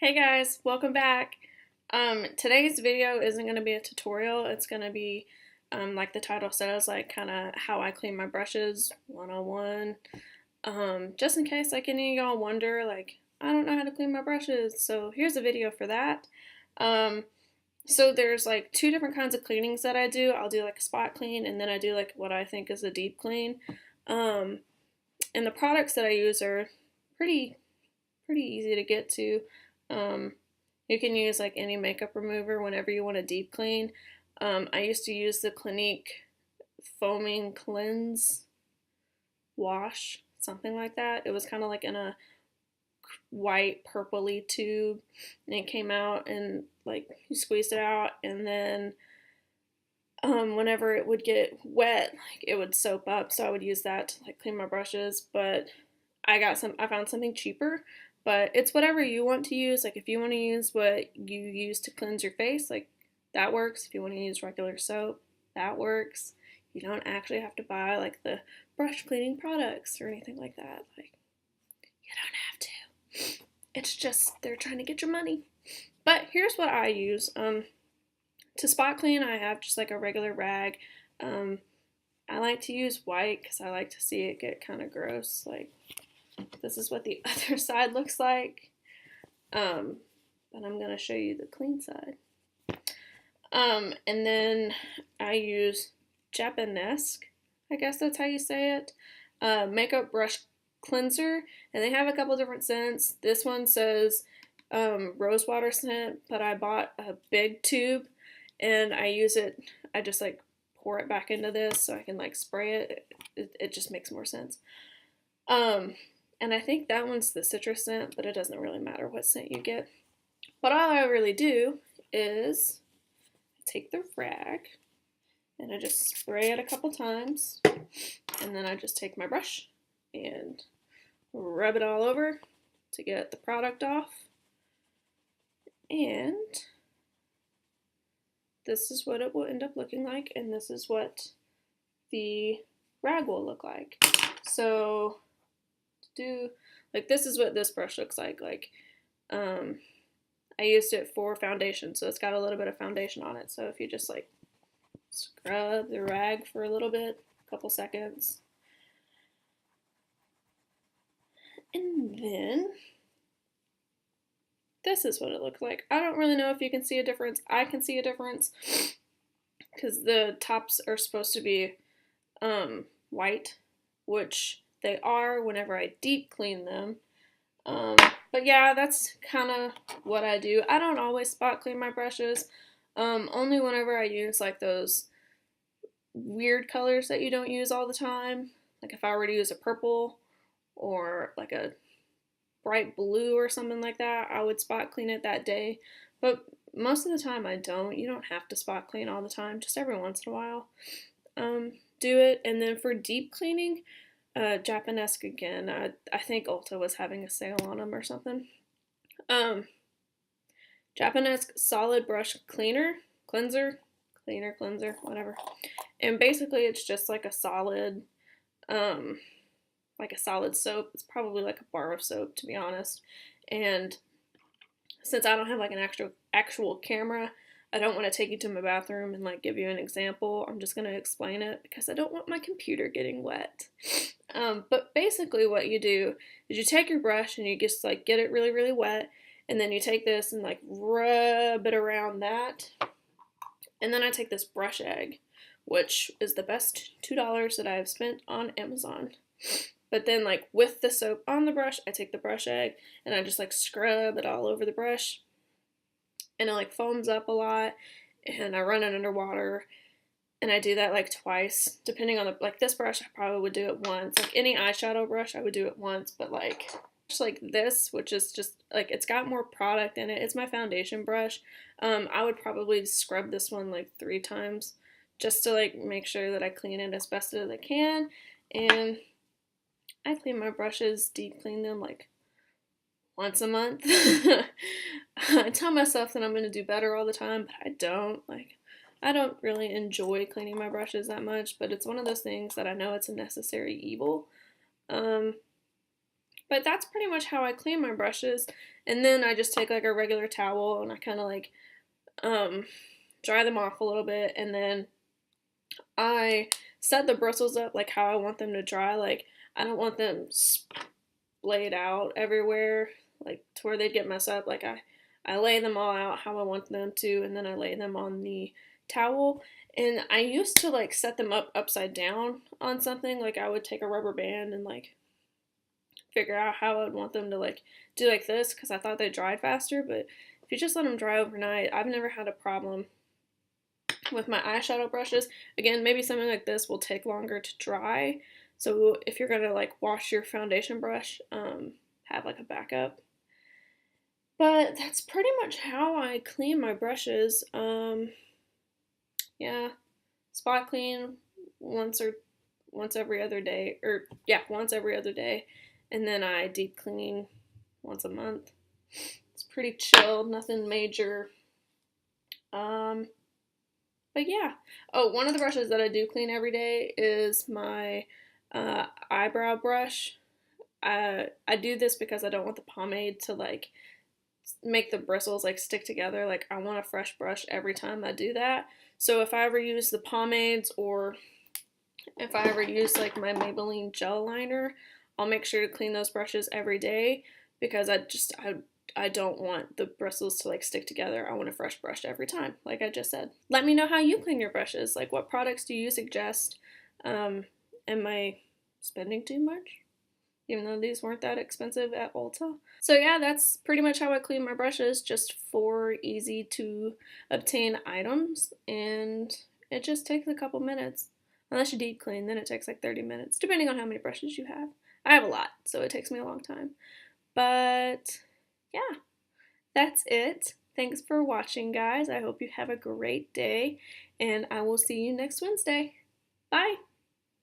Hey guys, welcome back. Today's video isn't going to be a tutorial. It's going to be, like the title says, like kind of how I clean my brushes 101. Just in case like any of y'all wonder, like, I don't know how to clean my brushes. So here's a video for that. Um, so there's like two different kinds of cleanings that I do. I'll do like a spot clean and then I do like what I think is a deep clean. Um, and the products that I use are pretty easy to get to. Um, you can use like any makeup remover whenever you want a deep clean. I used to use the Clinique Foaming Cleanse Wash, something like that. It was kind of like in a white purpley tube, and it came out and like you squeezed it out, and then whenever it would get wet, like it would soap up. So I would use that to like clean my brushes, but I found something cheaper, but it's whatever you want to use. Like if you want to use what you use to cleanse your face, like that works. If you want to use regular soap, that works. You don't actually have to buy like the brush cleaning products or anything like that. Like you don't have to. It's just they're trying to get your money. But here's what I use. To spot clean, I have just like a regular rag. Um, I like to use white because I like to see it get kind of gross. Like this is what the other side looks like. But I'm gonna show you the clean side. And then I use Japanesque, I guess that's how you say it, makeup brush cleanser, and they have a couple different scents. This one says rose water scent, but I bought a big tube, and I use it. I just like pour it back into this so I can like spray it. It just makes more sense. And I think that one's the citrus scent, but it doesn't really matter what scent you get. But all I really do is take the rag and I just spray it a couple times, and then I just take my brush and rub it all over to get the product off. And this is what it will end up looking like, and this is what the rag will look like. So do like this is what this brush looks like. I used it for foundation, so it's got a little bit of foundation on it. So if you just like scrub the rag for a little bit, a couple seconds, and then this is what it looked like. I don't really know if you can see a difference. I can see a difference because the tops are supposed to be white, which they are whenever I deep clean them. But yeah, that's kind of what I do. I don't always spot clean my brushes, only whenever I use like those weird colors that you don't use all the time. Like if I were to use a purple or like a bright blue or something like that, I would spot clean it that day. But most of the time I don't. You don't have to spot clean all the time, just every once in a while. Do it. And then for deep cleaning, Japanesque again. I think Ulta was having a sale on them or something. Japanesque solid brush cleanser, whatever. And basically it's just like a solid, soap. It's probably like a bar of soap, to be honest. And since I don't have like an actual camera, I don't want to take you to my bathroom and like give you an example. I'm just going to explain it because I don't want my computer getting wet. But basically what you do is you take your brush and you just like get it really, really wet. And then you take this and like rub it around that. And then I take this brush egg, which is the best $2 that I have spent on Amazon. But then like with the soap on the brush, I take the brush egg and I just like scrub it all over the brush. And it like foams up a lot, and I run it under water, and I do that like twice, depending on the, like this brush I probably would do it once. Like any eyeshadow brush I would do it once, but like just like this, which is just like it's got more product in it, it's my foundation brush, I would probably scrub this one like 3 times just to like make sure that I clean it as best as I can. And I clean my brushes, deep clean them like once a month. I tell myself that I'm going to do better all the time, but I don't. Like, I don't really enjoy cleaning my brushes that much, but it's one of those things that I know it's a necessary evil. But that's pretty much how I clean my brushes. And then I just take like a regular towel and I kind of like dry them off a little bit, and then I set the bristles up like how I want them to dry. Like I don't want them splayed out everywhere, like to where they'd get messed up. Like I lay them all out how I want them to, and then I lay them on the towel. And I used to like set them up upside down on something. Like I would take a rubber band and like figure out how I would want them to like do like this because I thought they dried faster. But if you just let them dry overnight, I've never had a problem with my eyeshadow brushes. Again, maybe something like this will take longer to dry. So if you're gonna like wash your foundation brush, have like a backup. But that's pretty much how I clean my brushes. Yeah, spot clean once every other day, or yeah, once every other day, and then I deep clean once a month. It's pretty chill, nothing major. Um, but yeah. Oh, one of the brushes that I do clean every day is my eyebrow brush. I do this because I don't want the pomade to like make the bristles like stick together. Like I want a fresh brush every time I do that. So if I ever use the pomades, or if I ever use like my Maybelline gel liner, I'll make sure to clean those brushes every day because I don't want the bristles to like stick together. I want a fresh brush every time, like I just said. Let me know how you clean your brushes. Like what products do you suggest? Am I spending too much? Even though these weren't that expensive at Ulta. So yeah, that's pretty much how I clean my brushes, just 4 easy to obtain items, and it just takes a couple minutes. Unless you deep clean, then it takes like 30 minutes, depending on how many brushes you have. I have a lot, so it takes me a long time. But yeah, that's it. Thanks for watching, guys. I hope you have a great day, and I will see you next Wednesday. Bye!